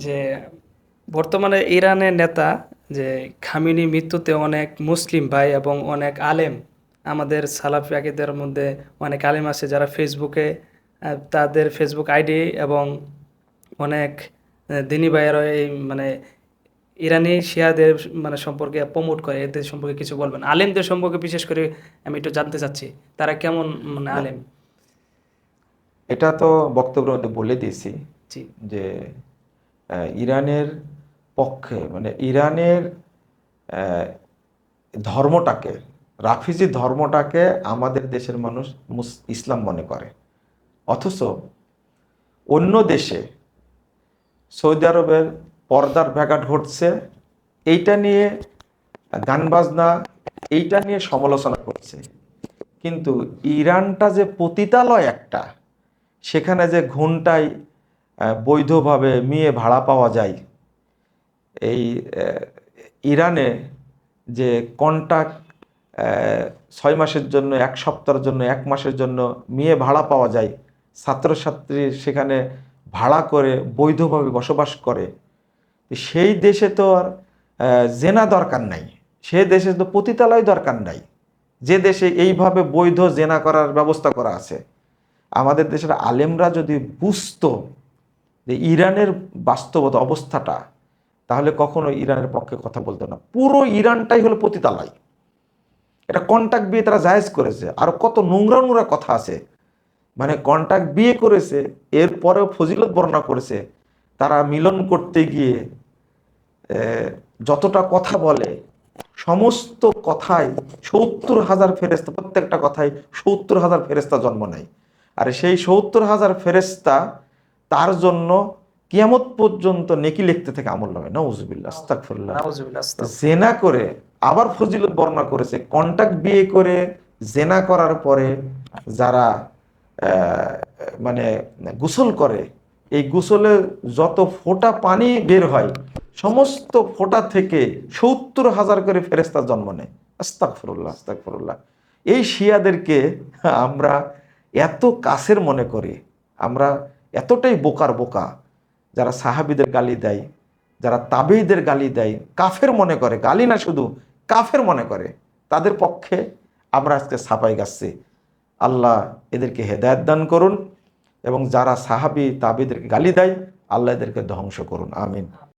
যে বর্তমানে ইরানের নেতা যে খামেনি মৃত্যুতে অনেক মুসলিম ভাই এবং অনেক আলেম, আমাদের সালাফি আকিদের মধ্যে অনেক আলেম আছে যারা ফেসবুকে তাদের ফেসবুক আইডি এবং অনেক দিনী ভাইয়েরা এই মানে ইরানি শিয়াদের মানে সম্পর্কে প্রমোট করে, এদের সম্পর্কে কিছু বলবেন? আলেমদের সম্পর্কে বিশেষ করে আমি একটু জানতে চাচ্ছি, তারা কেমন মানে না, আলেম? এটা তো বক্তব্যের মধ্যে বলে দিয়েছি জি। যে ইরানের পক্ষে মানে ইরানের আহ, ধর্মটাকে, রাফিজি ধর্মটাকে আমাদের দেশের মানুষ ইসলাম মনে করে। অথচ অন্য দেশে সৌদি আরবের পর্দার ব্যাঘাট ঘটছে, এইটা নিয়ে গান বাজনা, এইটা নিয়ে সমালোচনা করছে। কিন্তু ইরানটা যে পতিতালয় একটা, সেখানে যে ঘন্টায় বৈধভাবে মেয়ে ভাড়া পাওয়া যায়, এই ইরানে যে কন্ট্রাক্ট 6 মাসের জন্য, 1 সপ্তাহের জন্য, 1 মাসের জন্য মেয়ে ভাড়া পাওয়া যায়, ছাত্রছাত্রী সেখানে ভাড়া করে বৈধভাবে বসবাস করে। তো সেই দেশে তো আর জেনা দরকার নাই, সে দেশে তো পতিতালয় দরকার নাই, যে দেশে এইভাবে বৈধ জেনা করার ব্যবস্থা করা আছে। আমাদের দেশের আলেমরা যদি বুঝতো যে ইরানের বাস্তবতা অবস্থাটা, তাহলে কখনো ইরানের পক্ষে কথা বলতো না। পুরো ইরানটাই হলো পতিতালয়। এটা কন্ট্যাক্ট বিয়ে তারা জায়েজ করেছে, আর কত নোংরা নোংরা কথা আছে। মানে কন্ট্যাক্ট বিয়ে করেছে, এরপরেও ফজিলত বর্ণনা করেছে। তারা মিলন করতে গিয়ে যতটা কথা বলে, সমস্ত কথায় 70,000 ফেরেস্তা, প্রত্যেকটা কথায় 70,000 ফেরেস্তা জন্ম নেয়। আর সেই 70,000 ফেরেস্তা তার জন্য কিয়ামত পর্যন্ত নেকি লিখতে থাকে আমল নামে। নাউজুবিল্লাহ, আস্তাগফিরুল্লাহ। নাউজুবিল্লাহ, আস্তাগফিরুল্লাহ। জেনা করে আবার ফজিলত বর্ণনা করেছে, কন্টাক্ট বিয়ে করে জেনা করার পরে যারা আহ, মানে গোসল করে, এই গোসলে যত ফোঁটা পানি বের হয়, সমস্ত ফোঁটা থেকে 70,000 করে ফেরেস্তা জন্ম নেয়। আস্তাগফিরুল্লাহ, আস্তাগফিরুল্লাহ। এই শিয়াদেরকে আমরা এত কাছের মনে করি, আমরা এতটাই বোকার বোকা, যারা সাহাবীদের গালি দেয়, যারা তাবেঈদের গালি দেয়, কাফের মনে করে, গালি না শুধু, কাফের মনে করে, তাদের পক্ষে আমরা আজকে সাফাই গাচ্ছি। আল্লাহ এদেরকে হেদায়েত দান করুন, এবং যারা সাহাবী তাবেঈদেরকে গালি দেয়, আল্লাহ এদেরকে ধ্বংস করুন। আমিন।